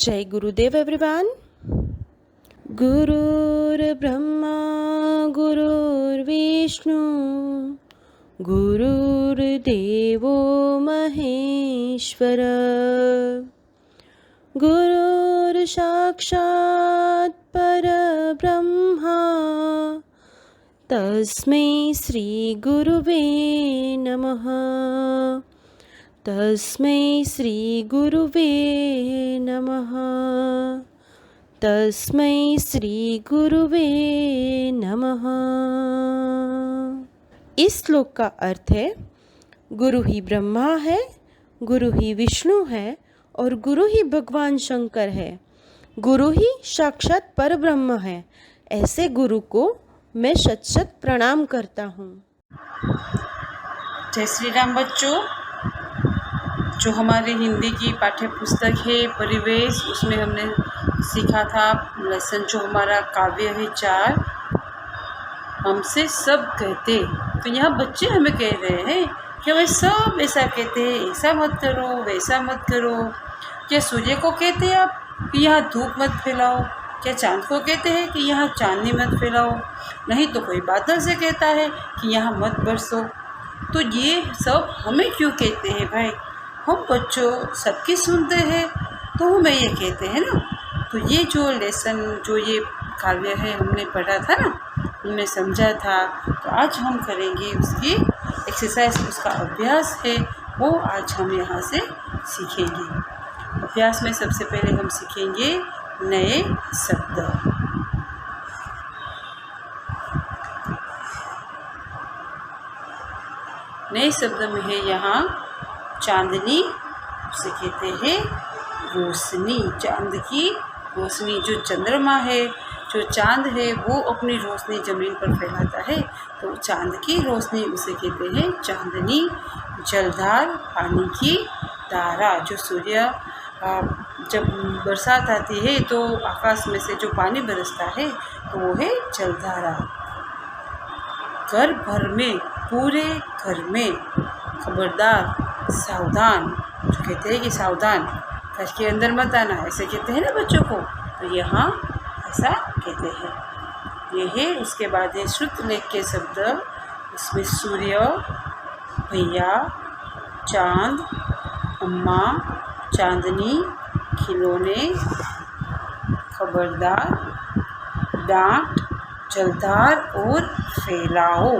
जय गुरुदेव एवरीवन। गुरुर्ब्रह्मा गुरुर्विष्णु गुरुर्देवो महेश्वर गुरुर्साक्षात् परब्रह्मा तस्मै श्री गुरुवे नमः। तस्मै श्री गुरुवे नमः। तस्मै श्री गुरुवे नमः। इस श्लोक का अर्थ है, गुरु ही ब्रह्मा है, गुरु ही विष्णु है और गुरु ही भगवान शंकर है। गुरु ही साक्षात परब्रह्म है। ऐसे गुरु को मैं शत शत प्रणाम करता हूँ। जय श्री राम बच्चों। जो हमारी हिंदी की पाठ्य पुस्तक है परिवेश, उसमें हमने सीखा था लेसन जो हमारा काव्य है 4, हमसे सब कहते। तो यहाँ बच्चे हमें कह रहे हैं कि हमें सब ऐसा कहते हैं, ऐसा मत करो, वैसा मत करो। क्या सूर्य को कहते हैं आप कि यहाँ धूप मत फैलाओ? क्या चाँद को कहते हैं कि यहाँ चांदनी मत फैलाओ? नहीं तो कोई बादल से कहता है कि यहाँ मत बरसो। तो ये सब हमें क्यों कहते हैं भाई? हम बच्चों सबकी सुनते हैं तो हमें ये कहते हैं ना। तो ये जो लेसन जो ये काव्य है हमने पढ़ा था ना, हमने समझा था, तो आज हम करेंगे उसकी एक्सरसाइज, उसका अभ्यास है वो आज हम यहाँ से सीखेंगे। अभ्यास में सबसे पहले हम सीखेंगे नए शब्द। नए शब्द में है यहाँ चांदनी, उसे कहते हैं रोशनी। चांद की रोशनी, जो चंद्रमा है, जो चांद है, वो अपनी रोशनी ज़मीन पर फैलाता है, तो चांद की रोशनी उसे कहते हैं चांदनी। जलधार, पानी की धारा, जो सूर्य जब बरसात आती है तो आकाश में से जो पानी बरसता है तो वो है जलधारा। घर भर में, पूरे घर में, खबरदार, सावधान, जो कहते हैं कि सावधान, घर के अंदर मत आना, ऐसे कहते हैं ना बच्चों को। तो यहाँ ऐसा कहते हैं। ये है, उसके बाद है श्रुतलेख के शब्द। उसमें सूर्य, भैया, चांद, अम्मा, चांदनी, खिलौने, खबरदार, डांट, जलधार और फैलाओ।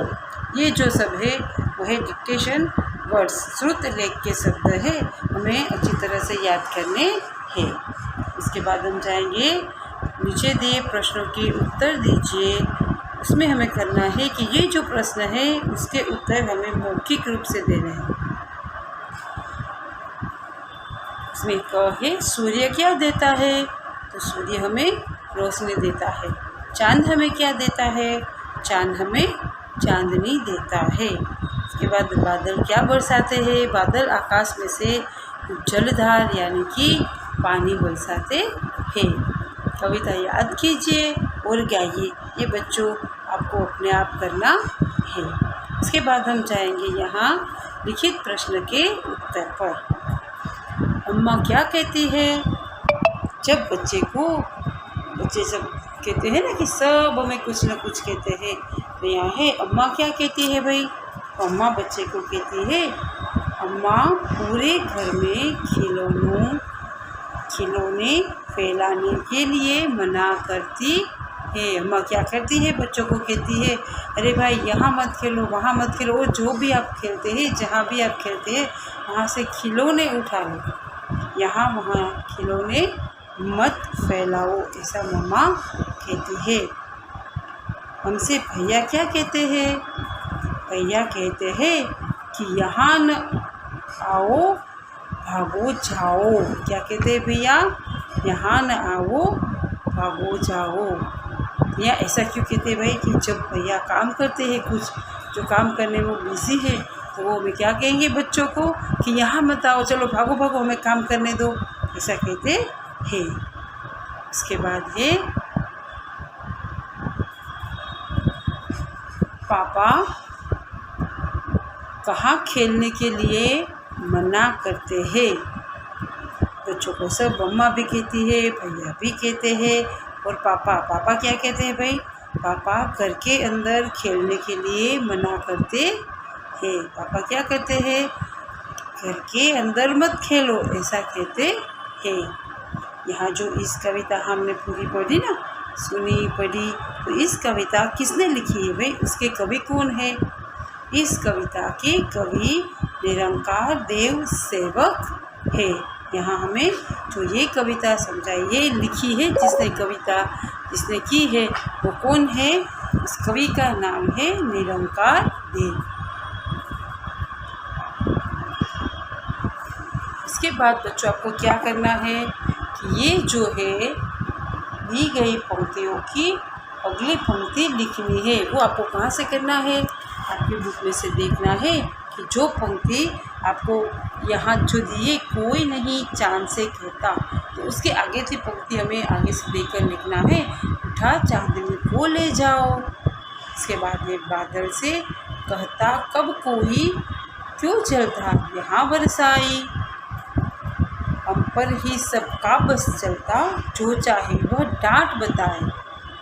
ये जो सब है वो है डिक्टेशन वर्ड्स, श्रुतलेख के शब्द है, हमें अच्छी तरह से याद करने हैं। इसके बाद हम जाएंगे, नीचे दिए प्रश्नों के उत्तर दीजिए। उसमें हमें करना है कि ये जो प्रश्न है उसके उत्तर हमें मौखिक रूप से देने हैं। इसमें है सूर्य क्या देता है? तो सूर्य हमें रोशनी देता है। चांद हमें क्या देता है? चांद हमें चांदनी देता है। उसके बाद बादल क्या बरसाते हैं? बादल आकाश में से जलधार यानी कि पानी बरसाते हैं। कविता याद कीजिए और गाइए। ये बच्चों आपको अपने आप करना है। इसके बाद हम जाएंगे यहाँ लिखित प्रश्न के उत्तर पर। अम्मा क्या कहती है? जब बच्चे सब कहते हैं ना कि सब हमें कुछ न कुछ कहते हैं, तो यहाँ है अम्मा क्या कहती है भाई? अम्मा बच्चे को कहती है, अम्मा पूरे घर में खिलौने फैलाने के लिए मना करती है। अम्मा क्या करती है? बच्चों को कहती है, अरे भाई यहाँ मत खेलो, वहाँ मत खेलो, और जो भी आप खेलते हैं, जहाँ भी आप खेलते हैं, वहाँ से खिलौने उठा लो, यहाँ वहाँ खिलौने मत फैलाओ, ऐसा मम्मा कहती है। हमसे भैया क्या कहते हैं? भैया कहते हैं कि यहाँ न आओ, भागो जाओ। क्या कहते हैं भैया? यहाँ न आओ, भागो जाओ। या ऐसा क्यों कहते हैं भाई कि जब भैया काम करते हैं, कुछ जो काम करने में वो बिज़ी है, तो वो हमें क्या कहेंगे बच्चों को कि यहाँ मत आओ, चलो भागो भागो, हमें काम करने दो, ऐसा कहते हैं। इसके बाद है पापा कहाँ खेलने के लिए मना करते हैं? बच्चों को सब मम्मा भी कहती है, भैया भी कहते हैं, और पापा क्या कहते हैं भाई? पापा घर के अंदर खेलने के लिए मना करते हैं। पापा क्या करते हैं? घर के अंदर मत खेलो, ऐसा कहते हैं। यहाँ जो इस कविता हमने पूरी पढ़ी ना, सुनी पढ़ी, तो इस कविता किसने लिखी है भाई? उसके कवि कौन है? इस कविता के कवि निरंकार देव सेवक है। यहाँ हमें जो ये कविता समझाई है, लिखी है, जिसने की है वो कौन है? उस कवि का नाम है निरंकार देव। इसके बाद बच्चों आपको क्या करना है कि ये जो है दी गई पंक्तियों की अगली पंक्ति लिखनी है। वो आपको कहाँ से करना है? आपके बुक में से देखना है कि जो पंक्ति आपको यहाँ जो दिए, कोई नहीं चांद से कहता, तो उसके आगे की पंक्ति हमें आगे से देकर लिखना है। उठा चांदनी को ले जाओ। इसके बाद ये बादल से कहता कब कोई, क्यों चलता यहाँ बरसाई, हम पर ही सबका बस चलता, जो चाहे वह डांट बताए।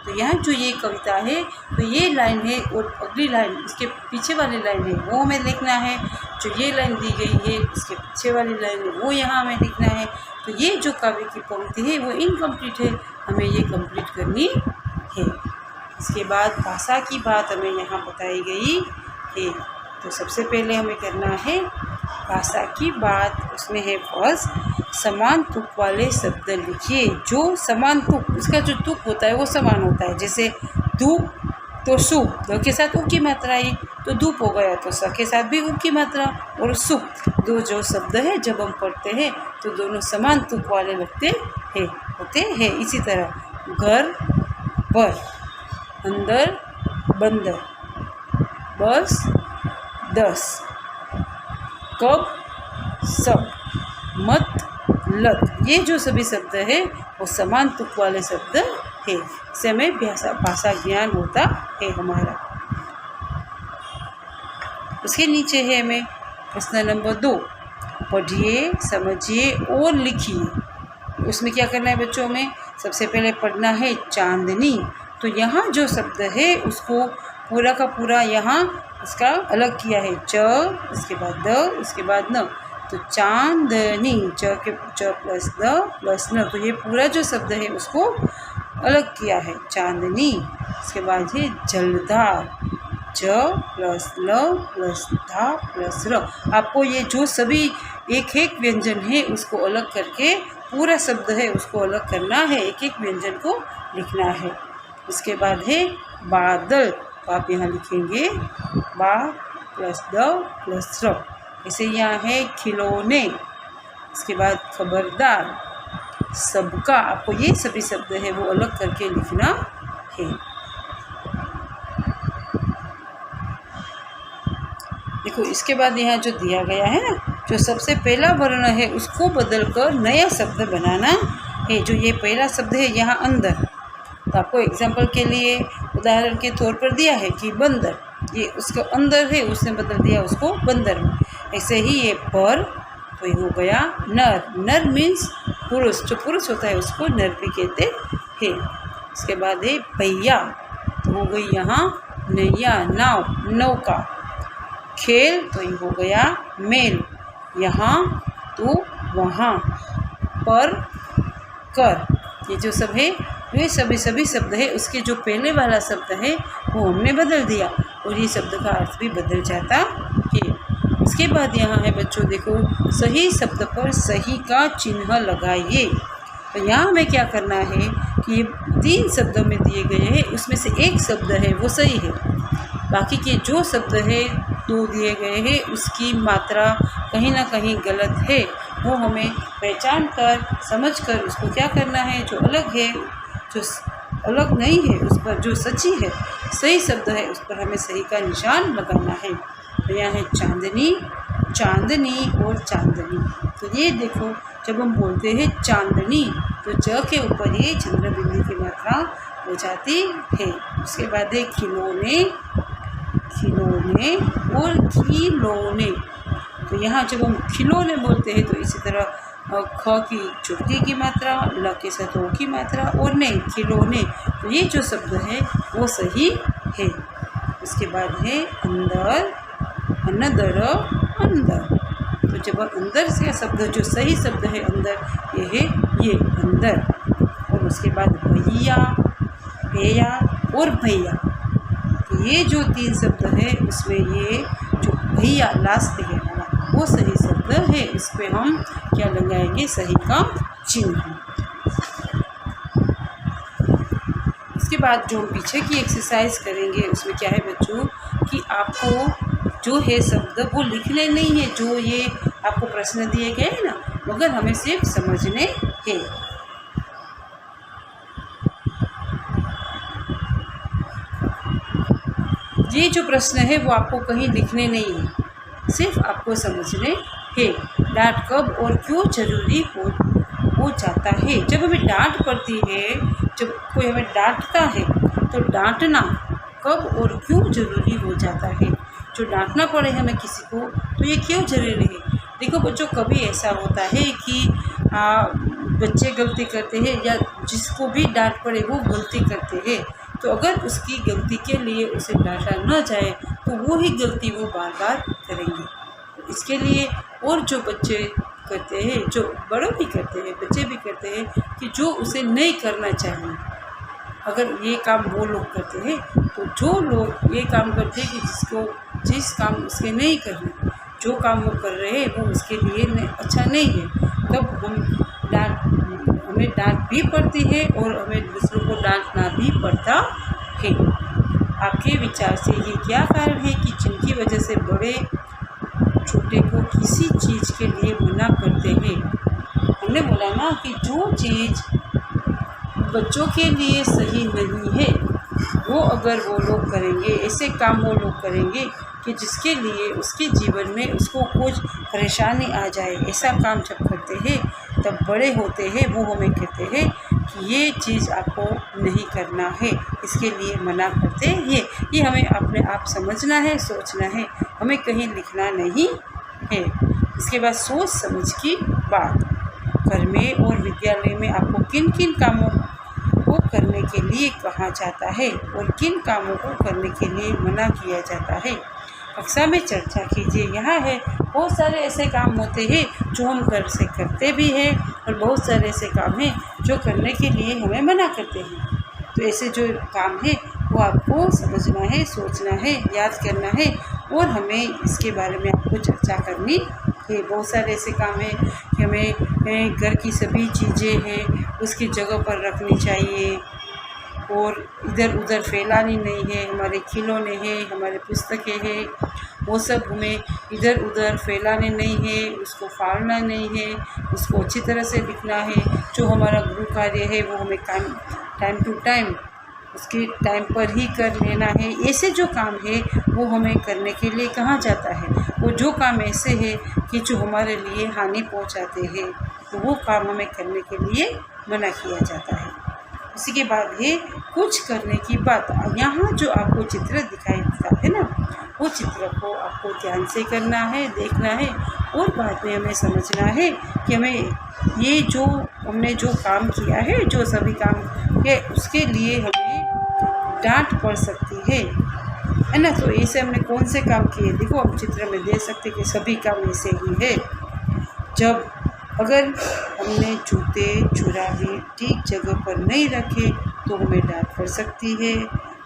तो यहाँ जो ये कविता है, तो ये लाइन है और अगली लाइन इसके पीछे वाली लाइन है, वो हमें लिखना है। जो ये लाइन दी गई है, इसके पीछे वाली लाइन है, वो यहाँ हमें लिखना है। तो ये जो काव्य की पंक्ति है वो इनकम्प्लीट है, हमें ये कंप्लीट करनी है। इसके बाद भाषा की बात हमें यहाँ बताई गई है। तो सबसे पहले हमें करना है भाषा की बात। उसमें है फर्स्ट, समान तुक वाले शब्द लिखिए। जो समान तुक, उसका जो तुक होता है वो समान होता है। जैसे धूप तो सुप, द के साथ उ की मात्रा आई तो धूप हो गया, तो स के साथ भी उ की मात्रा, और सुप, दो जो शब्द है जब हम पढ़ते हैं तो दोनों समान तुक वाले लगते हैं, होते हैं। इसी तरह घर बर, अंदर बंदर, बस दस, कब सब, मत लत, ये जो सभी शब्द है वो समान तुक वाले शब्द है। इससे हमें भाषा ज्ञान होता है हमारा। उसके नीचे है हमें प्रश्न नंबर 2, पढ़िए, समझिए और लिखिए। उसमें क्या करना है बच्चों में? सबसे पहले पढ़ना है चांदनी। तो यहाँ जो शब्द है उसको पूरा का पूरा यहाँ उसका अलग किया है। च, इसके बाद द, इसके बाद न, तो चांदनी, च प्लस द प्लस न, तो ये पूरा जो शब्द है उसको अलग किया है, चांदनी। इसके बाद है जलधार, ज प्लस ल प्लस धा प्लस र। आपको ये जो सभी एक एक व्यंजन है उसको अलग करके, पूरा शब्द है उसको अलग करना है, एक एक व्यंजन को लिखना है। इसके बाद है बादल, तो आप यहाँ लिखेंगे बा प्लस द प्लस र। ऐसे यहाँ है खिलौने। इसके बाद खबरदार, सबका, आपको ये सभी शब्द है वो अलग करके लिखना है। देखो इसके बाद यहाँ जो दिया गया है ना, जो सबसे पहला वर्ण है उसको बदलकर नया शब्द बनाना है। जो ये पहला शब्द है यहाँ अंदर, तो आपको एग्जाम्पल के लिए उदाहरण के तौर पर दिया है कि बंदर, ये उसके अंदर है, उसने बदल दिया उसको बंदर में। ऐसे ही ये पर, तो ये हो गया नर। नर मीन्स पुरुष, जो पुरुष होता है उसको नर भी कहते हैं। इसके बाद है भैया, तो हो गई यहाँ नैया, नाव, नौका। खेल, तो ये हो गया मेल, यहाँ तो वहाँ। पर कर, ये जो सब है ये सभी शब्द है, उसके जो पहले वाला शब्द है वो हमने बदल दिया और ये शब्द का अर्थ भी बदल जाता है। इसके बाद यहाँ है बच्चों, देखो सही शब्द पर सही का चिन्ह लगाइए। तो यहाँ हमें क्या करना है कि ये 3 शब्दों में दिए गए हैं, उसमें से एक शब्द है वो सही है, बाकी के जो शब्द है 2 दिए गए हैं उसकी मात्रा कहीं ना कहीं गलत है। वो हमें पहचान कर, समझ कर उसको क्या करना है, जो अलग है, जो अलग नहीं है, उस पर जो सच्ची है, सही शब्द है, उस पर हमें सही का निशान लगाना है। तो यहाँ है चांदनी, चांदनी और चांदनी। तो ये देखो जब हम बोलते हैं चांदनी तो च के ऊपर ये चंद्र बिंदु की मात्रा हो जाती है। उसके बाद है खिलौने, खिलौने और खिलौने। तो यहाँ जब हम खिलौने बोलते हैं तो इसी तरह ख की चोटी की मात्रा, ल के साथ ओ की मात्रा और ने खिलौने, तो ये जो शब्द है वो सही है। उसके बाद है अंदर, अनदर, अंदर। तो जब अंदर से शब्द जो सही शब्द है अंदर, ये है ये अंदर। और उसके बाद भैया, भैया और भैया, तो ये जो 3 शब्द है उसमें ये जो भैया लास्ट है हमारा वो सही शब्द है। इस पे हम क्या लगाएंगे, सही का चिन्ह। इसके बाद जो हम पीछे की एक्सरसाइज करेंगे उसमें क्या है बच्चों कि आपको जो है शब्द वो लिखने नहीं है, जो ये आपको प्रश्न दिए गए हैं ना, मगर हमें सिर्फ समझने हैं। ये जो प्रश्न है वो आपको कहीं लिखने नहीं है, सिर्फ आपको समझने हैं। डांट कब और क्यों जरूरी हो जाता है। जब हमें डांट पड़ती है, जब कोई हमें डांटता है तो डांटना कब और क्यों जरूरी हो जाता है। जो डांटना पड़े हमें किसी को तो ये क्यों जरूरी है। देखो बच्चों, कभी ऐसा होता है कि बच्चे गलती करते हैं या जिसको भी डांट पड़े वो गलती करते हैं, तो अगर उसकी गलती के लिए उसे डांटा न जाए तो वो ही गलती वो बार बार करेंगे। इसके लिए और जो बच्चे करते हैं, जो बड़ों भी करते हैं, बच्चे भी करते हैं कि जो उसे नहीं करना चाहिए, अगर ये काम वो लोग करते हैं तो जो लोग ये काम करते हैं कि जिस काम उसके नहीं करना, जो काम वो कर रहे हैं वो उसके लिए अच्छा नहीं है, तब हमें डांट भी पड़ती है और हमें दूसरों को डांटना भी पड़ता है। आपके विचार से ये क्या कारण है कि जिनकी वजह से बड़े छोटे को किसी चीज़ के लिए मना करते हैं। हमने बोला ना कि जो चीज़ बच्चों के लिए सही नहीं है वो अगर वो लोग करेंगे, ऐसे काम वो लोग करेंगे कि जिसके लिए उसके जीवन में उसको कुछ परेशानी आ जाए, ऐसा काम जब करते हैं तब बड़े होते हैं वो हमें कहते हैं कि ये चीज़ आपको नहीं करना है, इसके लिए मना करते हैं। ये हमें अपने आप समझना है, सोचना है, हमें कहीं लिखना नहीं है। इसके बाद सोच समझ की बात। घर में और विद्यालय में आपको किन किन कामों को करने के लिए कहा जाता है और किन कामों को करने के लिए मना किया जाता है, कक्षा में चर्चा कीजिए। यहाँ है बहुत सारे ऐसे काम होते हैं जो हम घर से करते भी हैं और बहुत सारे ऐसे काम हैं जो करने के लिए हमें मना करते हैं। तो ऐसे जो काम है वो आपको समझना है, सोचना है, याद करना है और हमें इसके बारे में आपको चर्चा करनी है। बहुत सारे ऐसे काम हैं कि हमें घर की सभी चीज़ें हैं उसकी जगह पर रखनी चाहिए और इधर उधर फैलानी नहीं है। हमारे खिलौने हैं, हमारे पुस्तकें हैं, वो सब हमें इधर उधर फैलाने नहीं है, उसको फाड़ना नहीं है, उसको अच्छी तरह से लिखना है। जो हमारा गृह कार्य है वो हमें टाइम टू टाइम उसके टाइम पर ही कर लेना है। ऐसे जो काम है वो हमें करने के लिए कहा जाता है। वो जो काम ऐसे है कि जो हमारे लिए हानि पहुंचाते हैं तो वो काम हमें करने के लिए मना किया जाता है। इसी के बाद है कुछ करने की बात। यहाँ जो आपको चित्र दिखाई देता है ना, वो चित्र को आपको ध्यान से करना है, देखना है और बाद में हमें समझना है कि हमें ये जो हमने जो काम किया है, जो सभी काम है, उसके लिए हमें डांट पड़ सकती है ना। तो ऐसे हमने कौन से काम किए, देखो हम चित्र में देख सकते कि सभी काम ऐसे ही है। जब अगर हमने जूते चुराहे ठीक जगह पर नहीं रखे तो हमें डांट पड़ सकती है।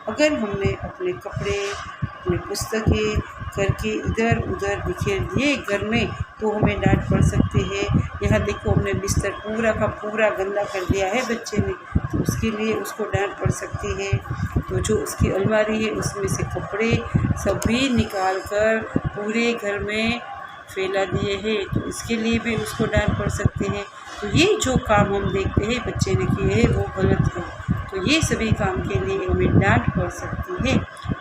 अगर हमने अपने कपड़े, अपने पुस्तकें करके इधर उधर बिखेर दिए घर में तो हमें डांट पड़ सकती है। यहाँ देखो हमने बिस्तर पूरा का पूरा गंदा कर दिया है बच्चे ने, तो उसके लिए उसको डांट पड़ सकती है। तो जो उसकी अलमारी है उसमें से कपड़े सभी निकाल कर पूरे घर में फैला दिए हैं तो इसके लिए भी उसको डांट पड़ सकती है। तो ये जो काम हम देखते हैं बच्चे ने किए हैं वो गलत है, तो ये सभी काम के लिए हमें डांट पड़ सकती है।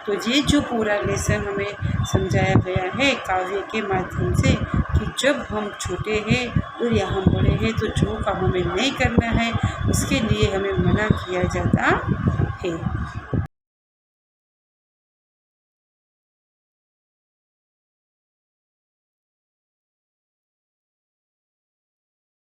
तो ये जो पूरा लेसन हमें समझाया गया है काव्य के माध्यम से कि जब हम छोटे हैं और या हम बड़े हैं तो जो काम हमें नहीं करना है उसके लिए हमें मना किया जाता है।